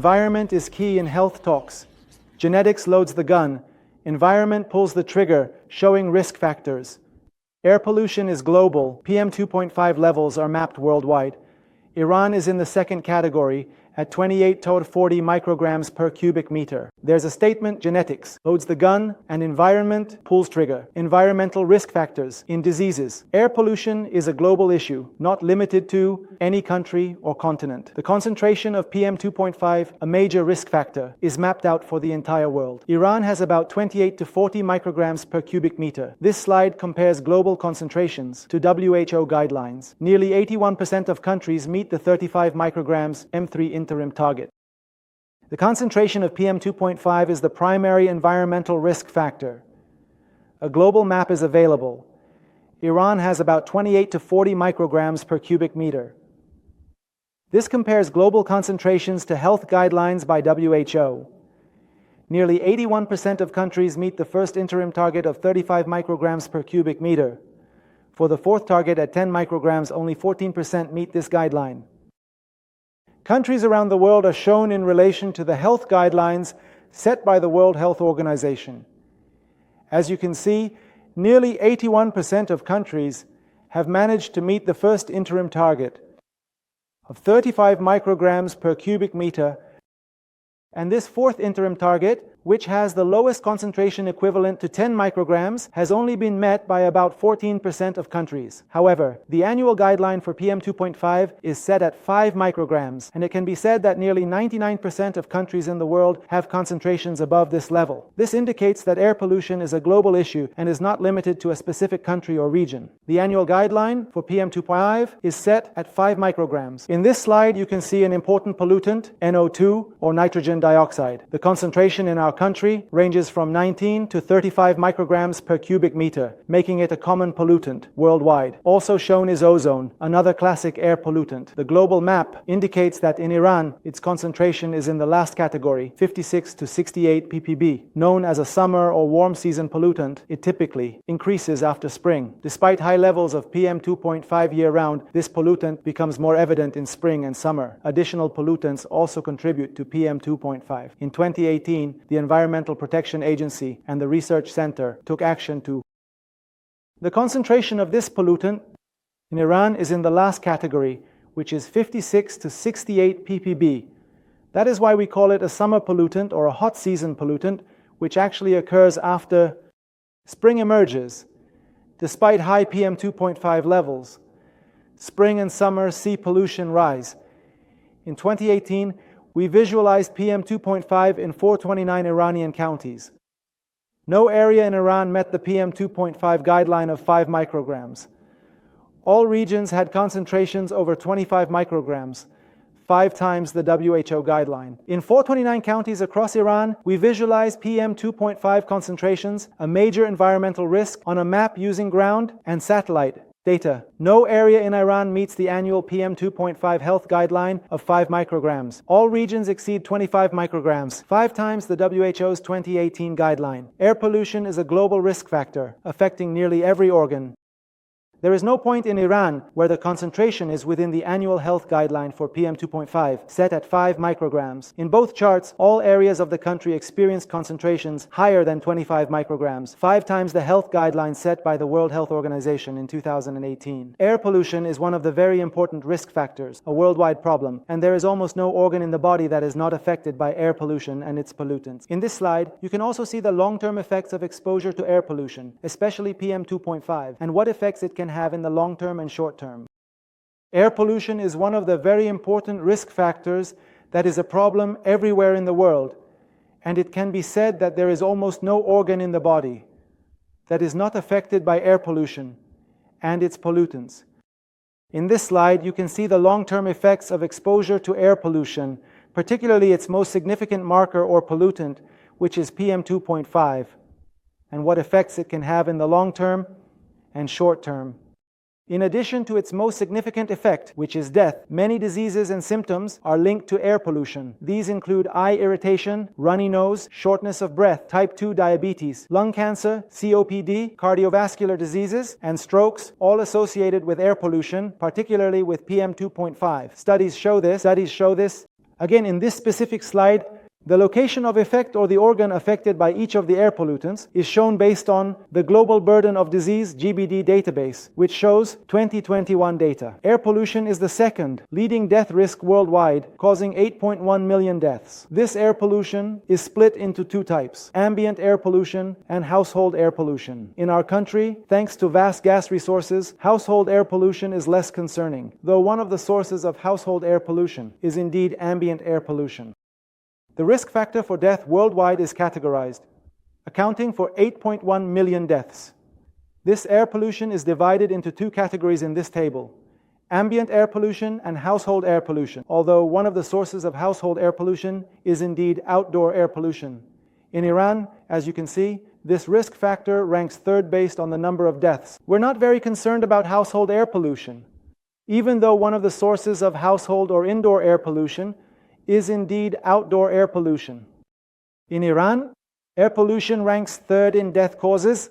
Environment is key in health talks. Genetics loads the gun. Environment pulls the trigger, showing risk factors. Air pollution is global. PM2.5 levels are mapped worldwide. Iran is in the second category at 28 to 40 micrograms per cubic meter. There's a statement: genetics loads the gun and environment pulls trigger. Environmental risk factors in diseases. Air pollution is a global issue, not limited to any country or continent. The concentration of PM2.5, a major risk factor, is mapped out for the entire world. Iran has about 28 to 40 micrograms per cubic meter. This slide compares global concentrations to WHO guidelines. Nearly 81% of countries meet the 35 micrograms M3 interim target. The concentration of PM2.5 is the primary environmental risk factor. A global map is available. Iran has about 28 to 40 micrograms per cubic meter. This compares global concentrations to health guidelines by WHO. Nearly 81% of countries meet the first interim target of 35 micrograms per cubic meter. For the fourth target at 10 micrograms, only 14% meet this guideline. Countries around the world are shown in relation to the health guidelines set by the World Health Organization. As you can see, nearly 81% of countries have managed to meet the first interim target of 35 micrograms per cubic meter, and this fourth interim target, which has the lowest concentration equivalent to 10 micrograms, has only been met by about 14% of countries. However, the annual guideline for PM2.5 is set at 5 micrograms, and it can be said that nearly 99% of countries in the world have concentrations above this level. This indicates that air pollution is a global issue and is not limited to a specific country or region. The annual guideline for PM2.5 is set at 5 micrograms. In this slide, you can see an important pollutant, NO2, or nitrogen dioxide. The concentration in our country ranges from 19 to 35 micrograms per cubic meter, making it a common pollutant worldwide. Also shown is ozone, another classic air pollutant. The global map indicates that in Iran, its concentration is in the last category, 56 to 68 ppb. Known as a summer or warm season pollutant, it typically increases after spring. Despite high levels of PM2.5 year-round, this pollutant becomes more evident in spring and summer. Additional pollutants also contribute to PM2.5. In 2018, the Environmental Protection Agency and the Research Center took action to. The concentration of this pollutant in Iran is in the last category, which is 56 to 68 ppb. That is why we call it a summer pollutant or a hot season pollutant, which actually occurs after spring emerges. Despite high PM2.5 levels, spring and summer see pollution rise. In 2018, we visualized PM2.5 in 429 Iranian counties. No area in Iran met the PM2.5 guideline of 5 micrograms. All regions had concentrations over 25 micrograms, 5 times the WHO guideline. In 429 counties across Iran, we visualized PM2.5 concentrations, a major environmental risk, on a map using ground and satellite data. No area in Iran meets the annual PM2.5 health guideline of 5 micrograms. All regions exceed 25 micrograms, 5 times the WHO's 2018 guideline. Air pollution is a global risk factor, affecting nearly every organ. There is no point in Iran where the concentration is within the annual health guideline for PM2.5, set at 5 micrograms. In both charts, all areas of the country experienced concentrations higher than 25 micrograms, 5 times the health guideline set by the World Health Organization in 2018. Air pollution is one of the very important risk factors, a worldwide problem, and there is almost no organ in the body that is not affected by air pollution and its pollutants. In this slide, you can also see the long-term effects of exposure to air pollution, especially PM2.5, and what effects it can have in the long term and short term. Air pollution is one of the very important risk factors that is a problem everywhere in the world, and it can be said that there is almost no organ in the body that is not affected by air pollution and its pollutants. In this slide, you can see the long-term effects of exposure to air pollution, particularly its most significant marker or pollutant, which is PM2.5, and what effects it can have in the long term and short term. In addition to its most significant effect, which is death, many diseases and symptoms are linked to air pollution. These include eye irritation, runny nose, shortness of breath, type 2 diabetes, lung cancer, COPD, cardiovascular diseases, and strokes, all associated with air pollution, particularly with PM2.5. Studies show this. Again, in this specific slide, the location of effect or the organ affected by each of the air pollutants is shown based on the Global Burden of Disease (GBD) database, which shows 2021 data. Air pollution is the second leading death risk worldwide, causing 8.1 million deaths. This air pollution is split into two types: ambient air pollution and household air pollution. In our country, thanks to vast gas resources, household air pollution is less concerning, though one of the sources of household air pollution is indeed ambient air pollution. The risk factor for death worldwide is categorized, accounting for 8.1 million deaths. This air pollution is divided into two categories in this table: ambient air pollution and household air pollution, although one of the sources of household air pollution is indeed outdoor air pollution. In Iran, as you can see, this risk factor ranks third based on the number of deaths. We're not very concerned about household air pollution, even though one of the sources of household or indoor air pollution is indeed outdoor air pollution. In Iran, air pollution ranks third in death causes.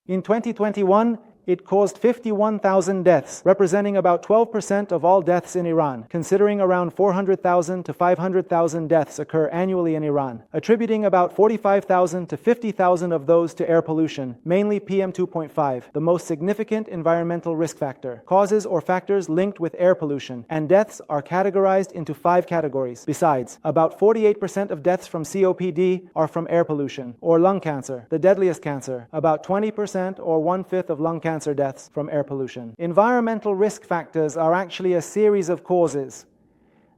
In 2021, it caused 51,000 deaths, representing about 12% of all deaths in Iran, considering around 400,000 to 500,000 deaths occur annually in Iran, attributing about 45,000 to 50,000 of those to air pollution, mainly PM2.5, the most significant environmental risk factor. Causes or factors linked with air pollution and deaths are categorized into 5 categories. Besides, about 48% of deaths from COPD are from air pollution, or lung cancer, the deadliest cancer, about 20% or 1/5 of lung cancer deaths from air pollution. Environmental risk factors are actually a series of causes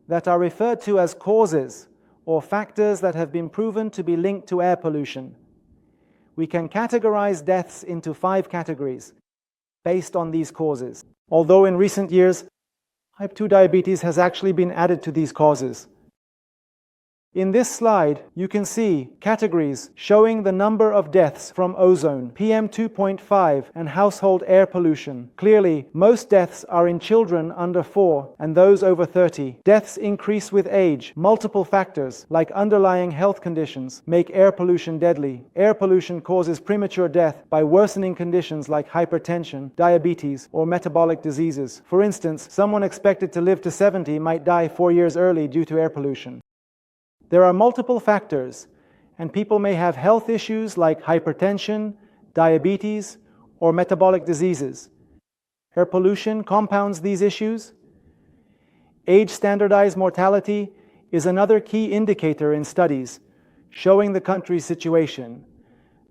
that are referred to as causes or factors that have been proven to be linked to air pollution. We can categorize deaths into 5 categories based on these causes, although in recent years, type 2 diabetes has actually been added to these causes. In this slide, you can see categories showing the number of deaths from ozone, PM2.5, and household air pollution. Clearly, most deaths are in children under 4 and those over 30. Deaths increase with age. Multiple factors, like underlying health conditions, make air pollution deadly. Air pollution causes premature death by worsening conditions like hypertension, diabetes, or metabolic diseases. For instance, someone expected to live to 70 might die 4 years early due to air pollution. There are multiple factors, and people may have health issues like hypertension, diabetes, or metabolic diseases. Air pollution compounds these issues. Age-standardized mortality is another key indicator in studies showing the country's situation.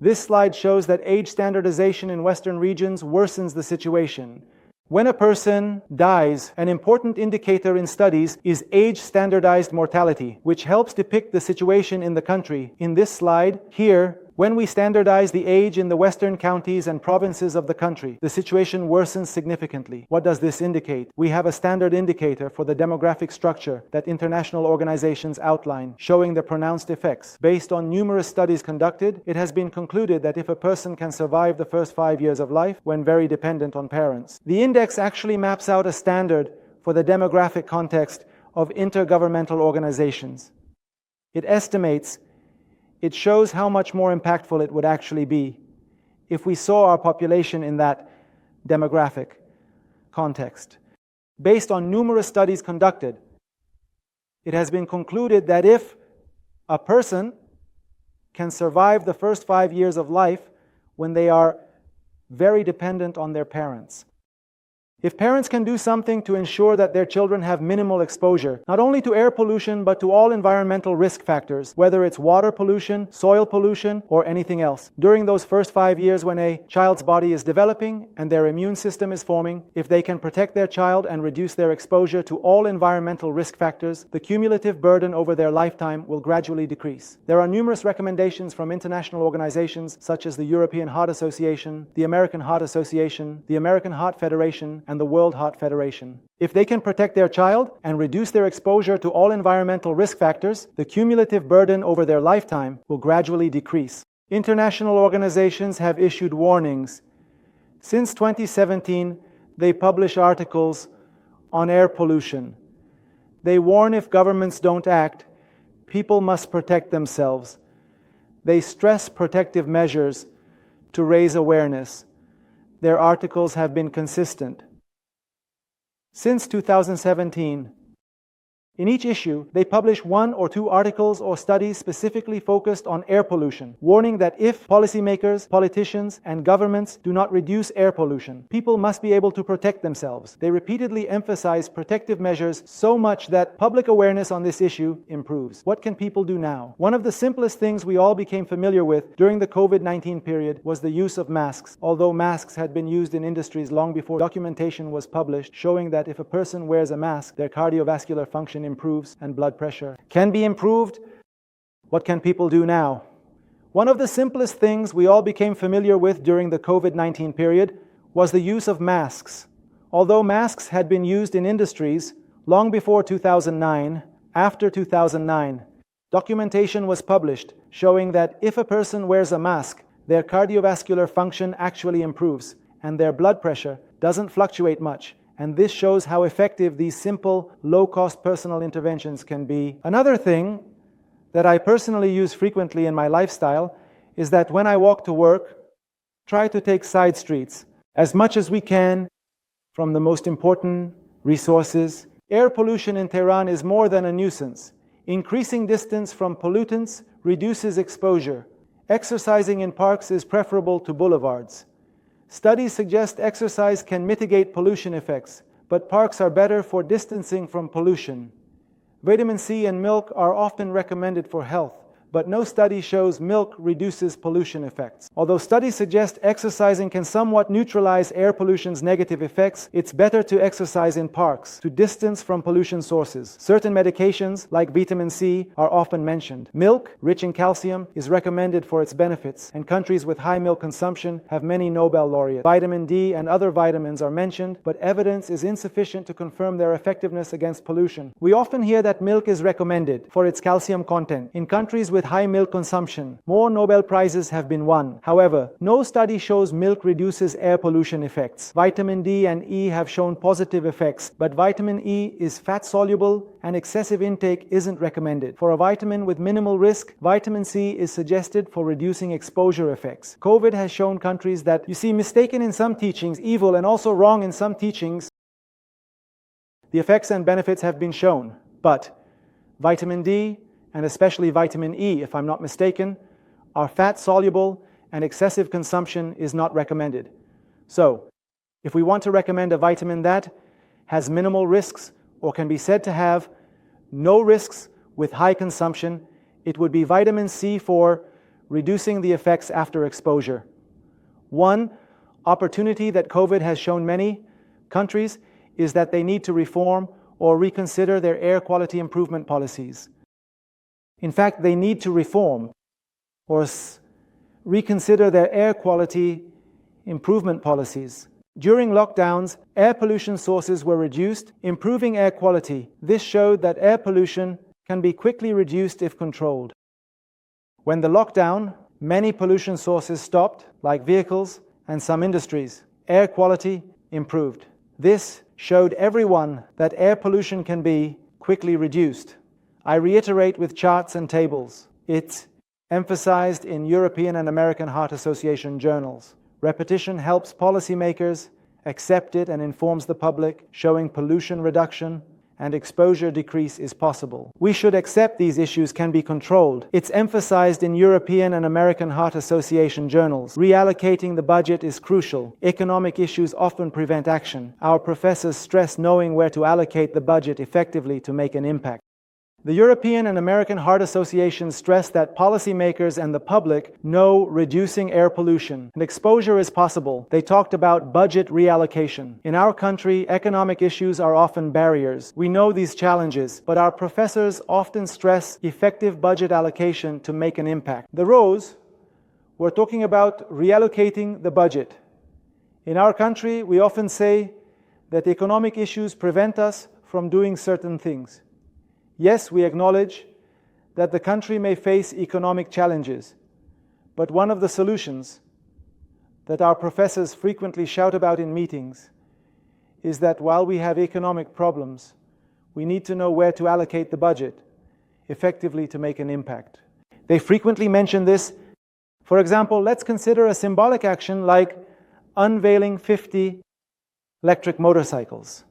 This slide shows that age standardization in Western regions worsens the situation. When a person dies, an important indicator in studies is age-standardized mortality, which helps depict the situation in the country. In this slide, here, when we standardize the age in the western counties and provinces of the country, the situation worsens significantly. What does this indicate? We have a standard indicator for the demographic structure that international organizations outline, showing the pronounced effects. Based on numerous studies conducted, it has been concluded that if a person can survive the first 5 years of life, when very dependent on parents, the index actually maps out a standard for the demographic context of intergovernmental organizations. It shows how much more impactful it would actually be if we saw our population in that demographic context. Based on numerous studies conducted, it has been concluded that if a person can survive the first 5 years of life when they are very dependent on their parents, if parents can do something to ensure that their children have minimal exposure, not only to air pollution, but to all environmental risk factors, whether it's water pollution, soil pollution, or anything else, during those first 5 years when a child's body is developing and their immune system is forming, if they can protect their child and reduce their exposure to all environmental risk factors, the cumulative burden over their lifetime will gradually decrease. There are numerous recommendations from international organizations such as the European Heart Association, the American Heart Association, the American Heart Federation, and the World Heart Federation. If they can protect their child and reduce their exposure to all environmental risk factors, the cumulative burden over their lifetime will gradually decrease. International organizations have issued warnings. Since 2017, they publish articles on air pollution. They warn if governments don't act, people must protect themselves. They stress protective measures to raise awareness. Their articles have been consistent. Since 2017, In each issue, they publish 1 or 2 articles or studies specifically focused on air pollution, warning that if policymakers, politicians, and governments do not reduce air pollution, people must be able to protect themselves. They repeatedly emphasize protective measures so much that public awareness on this issue improves. What can people do now? One of the simplest things we all became familiar with during the COVID-19 period was the use of masks. Although masks had been used in industries long before documentation was published showing that if a person wears a mask, their cardiovascular function improves and blood pressure can be improved. What can people do now? One of the simplest things we all became familiar with during the COVID-19 period was the use of masks. Although masks had been used in industries long before 2009, after 2009, documentation was published showing that if a person wears a mask, their cardiovascular function actually improves and their blood pressure doesn't fluctuate much. And this shows how effective these simple, low-cost personal interventions can be. Another thing that I personally use frequently in my lifestyle is that when I walk to work, try to take side streets as much as we can from the most important resources. Air pollution in Tehran is more than a nuisance. Increasing distance from pollutants reduces exposure. Exercising in parks is preferable to boulevards. Studies suggest exercise can mitigate pollution effects, but parks are better for distancing from pollution. Vitamin C and milk are often recommended for health, but no study shows milk reduces pollution effects. Although studies suggest exercising can somewhat neutralize air pollution's negative effects, it's better to exercise in parks to distance from pollution sources. Certain medications, like vitamin C, are often mentioned. Milk, rich in calcium, is recommended for its benefits, and countries with high milk consumption have many Nobel laureates. Vitamin D and other vitamins are mentioned, but evidence is insufficient to confirm their effectiveness against pollution. We often hear that milk is recommended for its calcium content. In countries with high milk consumption, more Nobel Prizes have been won. However, no study shows milk reduces air pollution effects. Vitamin D and E have shown positive effects, but vitamin E is fat-soluble and excessive intake isn't recommended. For a vitamin with minimal risk, vitamin C is suggested for reducing exposure effects. COVID has shown countries that, you see, mistaken in some teachings, evil, and also wrong in some teachings, the effects and benefits have been shown. But vitamin D, and especially vitamin E, if I'm not mistaken, are fat-soluble and excessive consumption is not recommended. So, if we want to recommend a vitamin that has minimal risks or can be said to have no risks with high consumption, it would be vitamin C for reducing the effects after exposure. One opportunity that COVID has shown many countries is that they need to reform or reconsider their air quality improvement policies. In fact, they need to reform or reconsider their air quality improvement policies. During lockdowns, air pollution sources were reduced, improving air quality. This showed that air pollution can be quickly reduced if controlled. When the lockdown, many pollution sources stopped, like vehicles and some industries. Air quality improved. This showed everyone that air pollution can be quickly reduced. I reiterate with charts and tables. It's emphasized in European and American Heart Association journals. Repetition helps policymakers accept it and informs the public, showing pollution reduction and exposure decrease is possible. We should accept these issues can be controlled. It's emphasized in European and American Heart Association journals. Reallocating the budget is crucial. Economic issues often prevent action. Our professors stress knowing where to allocate the budget effectively to make an impact. The European and American Heart Associations stress that policymakers and the public know reducing air pollution and exposure is possible. They talked about budget reallocation. In our country, economic issues are often barriers. We know these challenges, but our professors often stress effective budget allocation to make an impact. The rows were talking about reallocating the budget. In our country, we often say that economic issues prevent us from doing certain things. Yes, we acknowledge that the country may face economic challenges, but one of the solutions that our professors frequently shout about in meetings is that while we have economic problems, we need to know where to allocate the budget effectively to make an impact. They frequently mention this. For example, let's consider a symbolic action like unveiling 50 electric motorcycles.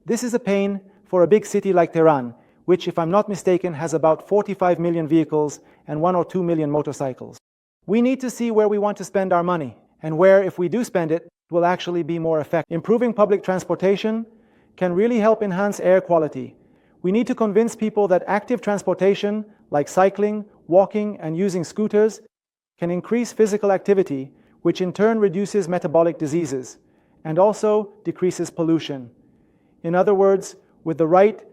This is a pain for a big city like Tehran. which, if I'm not mistaken, has about 45 million vehicles and 1 or 2 million motorcycles. We need to see where we want to spend our money, and where, if we do spend it, will actually be more effective. Improving public transportation can really help enhance air quality. We need to convince people that active transportation, like cycling, walking, and using scooters, can increase physical activity, which in turn reduces metabolic diseases, and also decreases pollution. In other words, with the right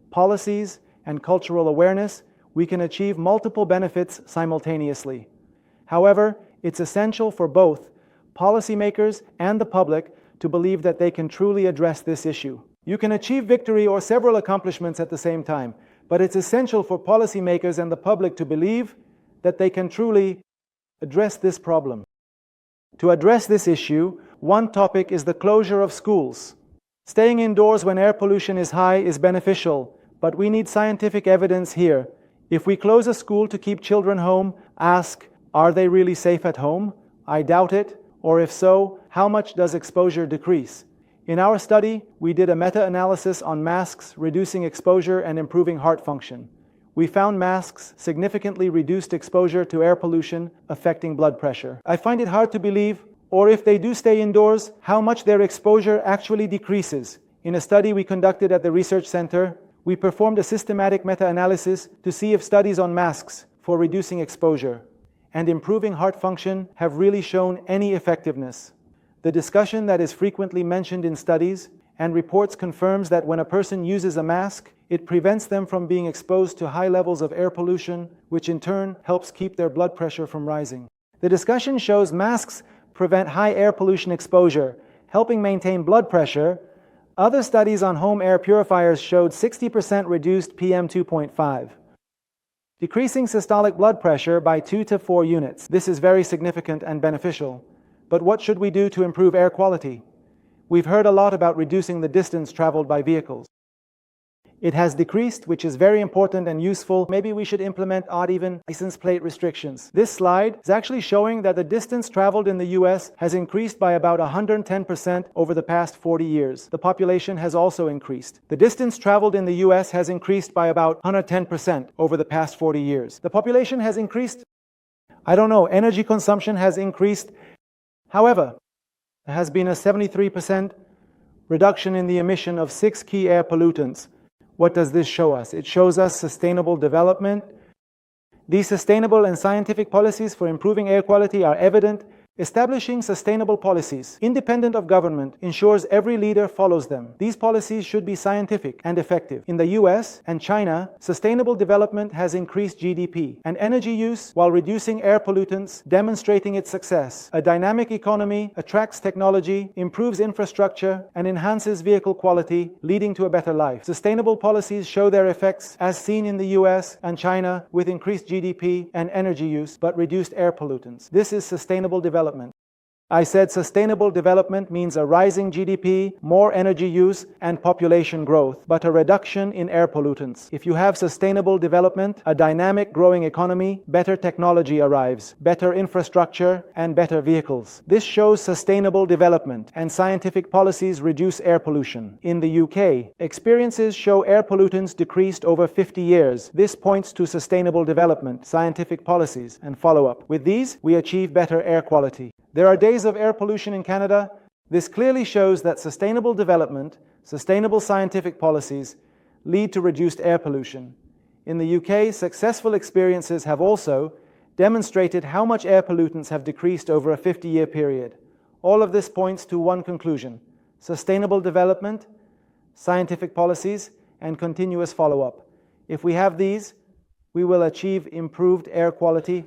policies and cultural awareness, we can achieve multiple benefits simultaneously. However, it's essential for both policymakers and the public to believe that they can truly address this issue. You can achieve victory or several accomplishments at the same time, but it's essential for policymakers and the public to believe that they can truly address this problem. To address this issue, one topic is the closure of schools. Staying indoors when air pollution is high is beneficial, but we need scientific evidence here. If we close a school to keep children home, ask, are they really safe at home? I doubt it, or if so, how much does exposure decrease? In our study, we did a meta-analysis on masks reducing exposure and improving heart function. We found masks significantly reduced exposure to air pollution, affecting blood pressure. I find it hard to believe, or if they do stay indoors, how much their exposure actually decreases. In a study we conducted at the research center, we performed a systematic meta-analysis to see if studies on masks for reducing exposure and improving heart function have really shown any effectiveness. The discussion that is frequently mentioned in studies and reports confirms that when a person uses a mask, it prevents them from being exposed to high levels of air pollution, which in turn helps keep their blood pressure from rising. The discussion shows masks prevent high air pollution exposure, helping maintain blood pressure. Other studies on home air purifiers showed 60% reduced PM 2.5, decreasing systolic blood pressure by 2 to 4 units. This is very significant and beneficial. But what should we do to improve air quality? We've heard a lot about reducing the distance traveled by vehicles. It has decreased, which is very important and useful. Maybe we should implement odd-even license plate restrictions. This slide is actually showing that the distance traveled in the US has increased by about 110% over the past 40 years. The population has also increased. The distance traveled in the US has increased by about 110% over the past 40 years. The population has increased. I don't know, energy consumption has increased. However, there has been a 73% reduction in the emission of 6 key air pollutants. What does this show us? It shows us sustainable development. These sustainable and scientific policies for improving air quality are evident. Establishing sustainable policies, independent of government, ensures every leader follows them. These policies should be scientific and effective. In the US and China, sustainable development has increased GDP and energy use while reducing air pollutants, demonstrating its success. A dynamic economy attracts technology, improves infrastructure, and enhances vehicle quality, leading to a better life. Sustainable policies show their effects, as seen in the US and China, with increased GDP and energy use, but reduced air pollutants. This is sustainable development. I said sustainable development means a rising GDP, more energy use, and population growth, but a reduction in air pollutants. If you have sustainable development, a dynamic growing economy, better technology arrives, better infrastructure, and better vehicles. This shows sustainable development, and scientific policies reduce air pollution. In the UK, experiences show air pollutants decreased over 50 years. This points to sustainable development, scientific policies, and follow-up. With these, we achieve better air quality. There are days of air pollution in Canada. This clearly shows that sustainable development, sustainable scientific policies lead to reduced air pollution. In the UK, successful experiences have also demonstrated how much air pollutants have decreased over a 50-year period. All of this points to one conclusion: sustainable development, scientific policies, and continuous follow-up. If we have these, we will achieve improved air quality